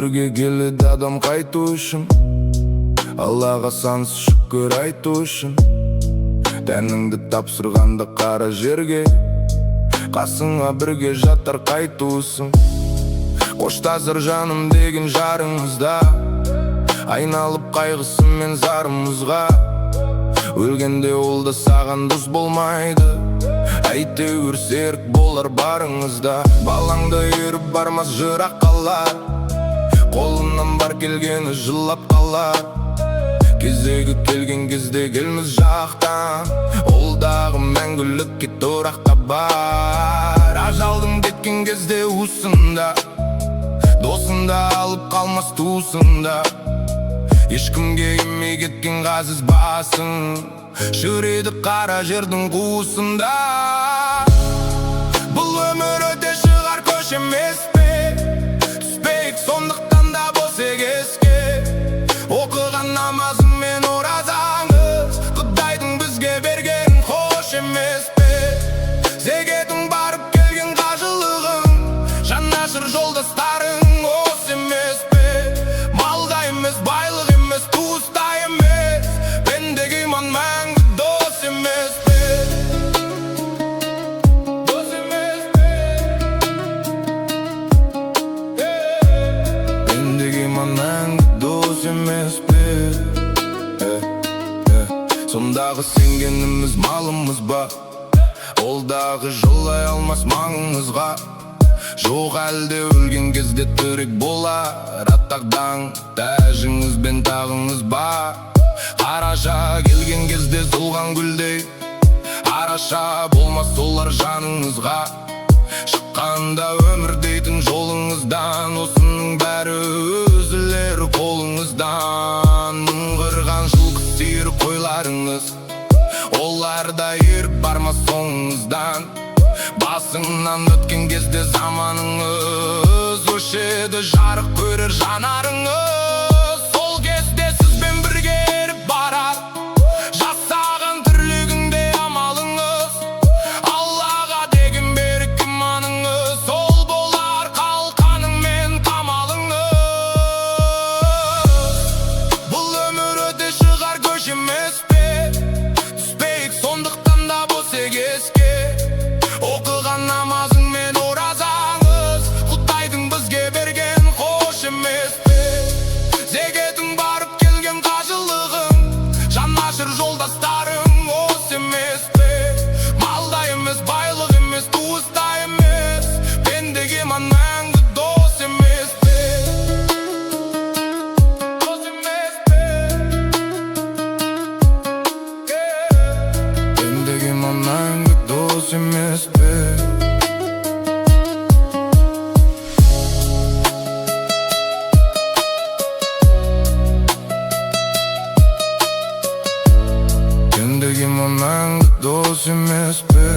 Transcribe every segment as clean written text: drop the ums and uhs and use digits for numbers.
өмірге келеді адам қайту үшін, Аллаға сансыз шүкір айту үшін. Тәніңді тапсырғанда қара жерге, қасыңа бірге жатар қайтусын. Қоштасар жаным деген жарыңызда, айналып қайғысы мен зарымызға. Өлгенде ол да саған дос болмайды, әйтеуір серік болар барыңызда. Балаңды еріп бармас жырақ қалар, қолынан бар келгені жылап қалар. Кезегі келген кезде келміз жақтан, ол дағы мәңгілікке тұрақта бар. Ажалдың кеткен кезде уысында, досында алып қалмас туысында. Ешкімге емей кеткен ғазиз басың, жүреді қара жердің қуысында. Бұл өмір өте шығар көш емес пе, түспейік сондықтан да бос егеске. Оқыған намазың мен оразаңыз, Құдайдың бізге берген хош емес пе. Зекетің барып келген қажылығың, жанашыр жолдастарың ос емес пе. Малда емес, байлық емес, туыста емес, пендеге иман мәңгі дос емес пе. Дос емес пе. Пендеге иман мәңгі дос емес пе. Сондағы сенгеніміз малымыз ба, ол дағы жолай алмас маңыңызға. Жоқ әлде өлген кезде түрек болар, аттақдан тәжіңіз бен тағыңыз ба. Қараша келген кезде зұлған гүлдей, араша болмас олар жаныңызға. Шыққанда өмір дейтін жолыңыздан, осының бәрі үзілер қолыңыздан. Мұңғырған жылқы сиыр қойларыңыз, олар да еріп бармас соңыңыздан. Басыңнан өткен кезде заманыңыз, өшеді жарық көрер жанарыңыз. Сол кезде сізбен бірге еріп барар, жасаған тірлігіңде амалыңыз. Аллаға деген берік иманыңыз, сол болар қалқаның мен қамалыңыз. Бұл өмір өте шығар көш емес пе, түспейік сондықтан да бос егеске. Оқыған намазың мен оразаңыз, Құдайдың бізге берген хош емес пе. Зекетің барып келген қажылығың, жанашыр жолдастарың ос емес пе. Малда емес, байлық емес, туыста емес, пендеге иман мәңгі дос емес пе. Дос емес пе. Пендеге иман мәңгі дос емес пе. Пендеге иман мәңгі дос емес пе.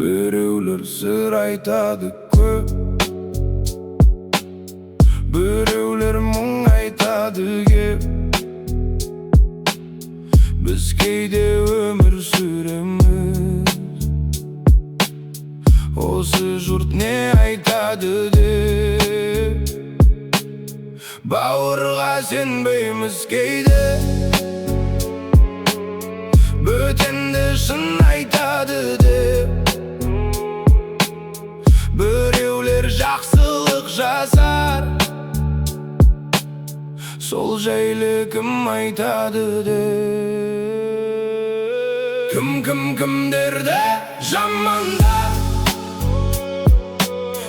Біреулер сыр айтады көп, біреулер мұң айтады кеп. Біз кейде өмір сүреміз, осы жұрт не айтады деп. Бауырға сенбейміз кейде, бөтенді шын айтады деп. Біреулер жақсылық жасар, сол жайлы кім айтады деп. Кімдерді жамандап,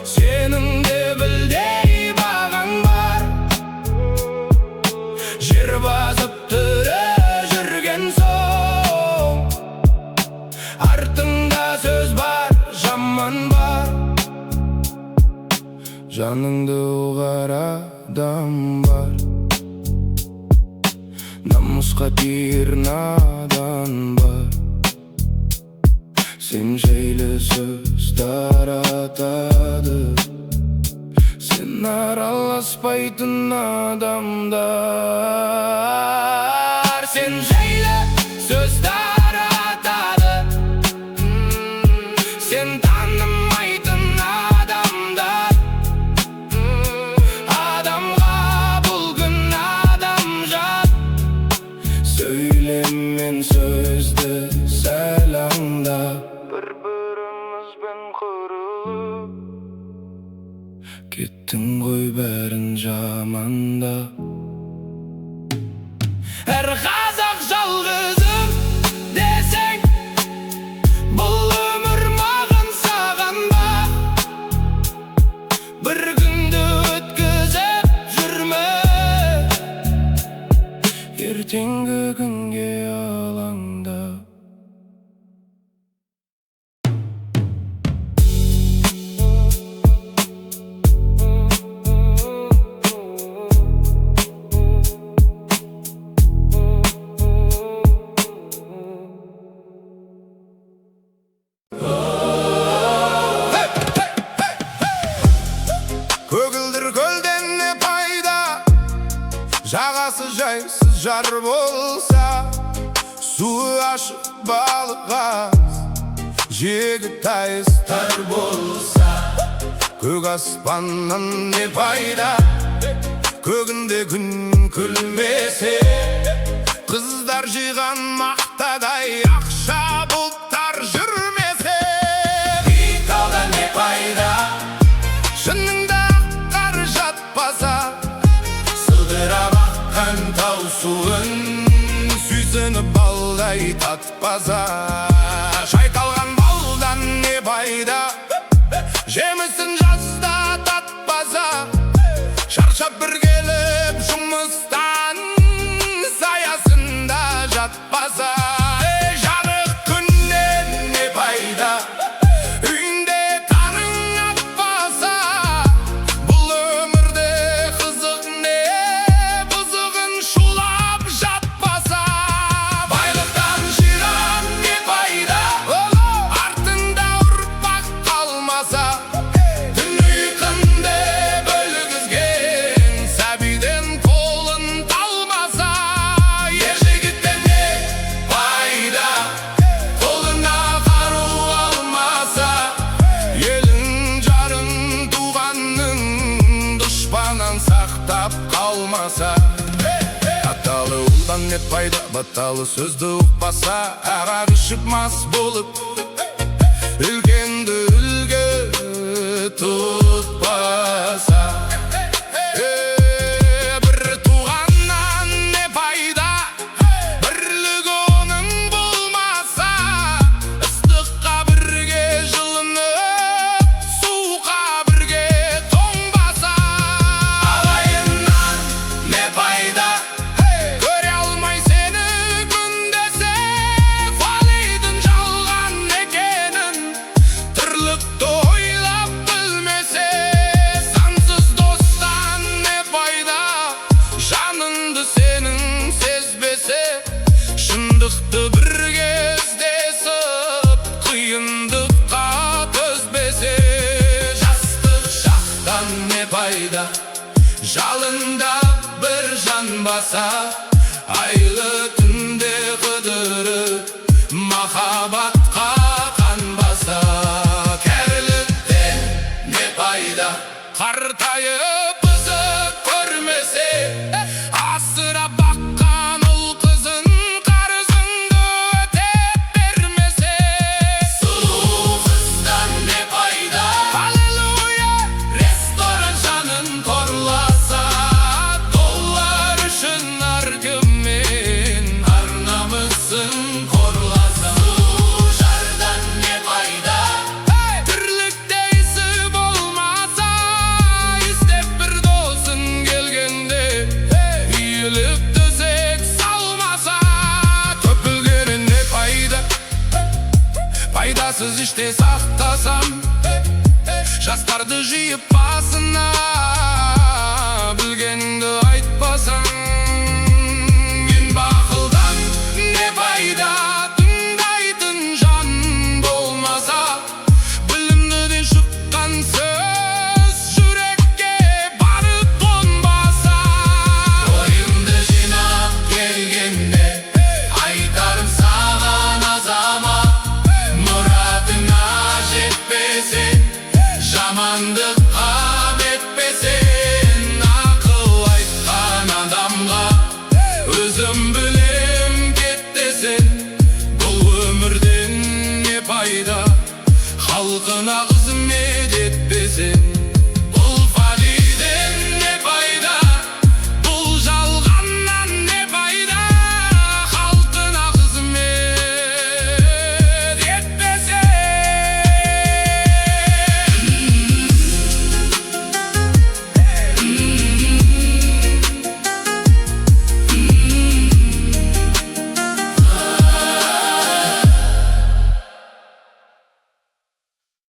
сенің де білдей бағаң бар. Жер басып тірі жүрген соң, артыңда сөз бар, жаман бар. Жаныңды ұғар адам бар, намысқа тиер надан бар. Сен жайлы сөз таратады, сен араласпайтын адамдар. Сен жайлы сөз таратады, жаманда. Әр қазақ жалғызым десең, бұл өмір маған саған ба? Бір күнді өткізіп жүрме, ертеңгі күнге алаңда. Көгілдір көлден не пайда, жағасы жайсыз жар болса. Суы ашық балық аз, жегі тайыстар болса. Көк аспаннан не пайда, көгінде күн күлмесе. Қыздар жиған мақтадай ақша бұлттар жүрмесе. Италда не пайда, шыныңда жатпаса, сылдырап аққан тау суын сүйсініп балдай татпаса. Шайқалған балдан не пайда, жемісін жазда татпаса. Шаршап бір келіп жұмыстан саясында жатпаса. Жарық күннен не пайда, үйінде таңың атпаса. Аталы ұлдан не пайда, баталы сөзді ұқпаса. Аға күшік мас болып, үлкенді үлгі тұтпаса. Бір туғаннан не пайда, бірлік оның болмаса. Ыстыққа бірге жылынып, суға бірге тоңбаса. Ағайыннан не пайда, көре алмай сені күндесе. Фалидың жалған екенін тірлікті ойлап білмесе. Сансыз достан не пайда, жаныңды сенің сезбесе. Шындықты бірге іздесіп, қиындыққа төзбесе. Жастық шақтан не пайда, жалында бір жан баса. Айлы түнде қыдырып, махаббатқа қанбаса. Кәріліктен не пайда, қартайып қызық көрмесе. Асырап баққан ұл қызын қарызыңды өтеп бермесе. Сұлу қыздан не пайда, аллилуйя, ресторан жанын торласа. Доллар үшін әркіммен ар-намысын қорласа. Сұлу жардан не пайда, тірлікте ісі болмаса. Іздеп бір досын келгенде, үйіліп төсек салмаса. Төпілгенін не пайда, пайдасыз іште сақтасам. Жастарды жиып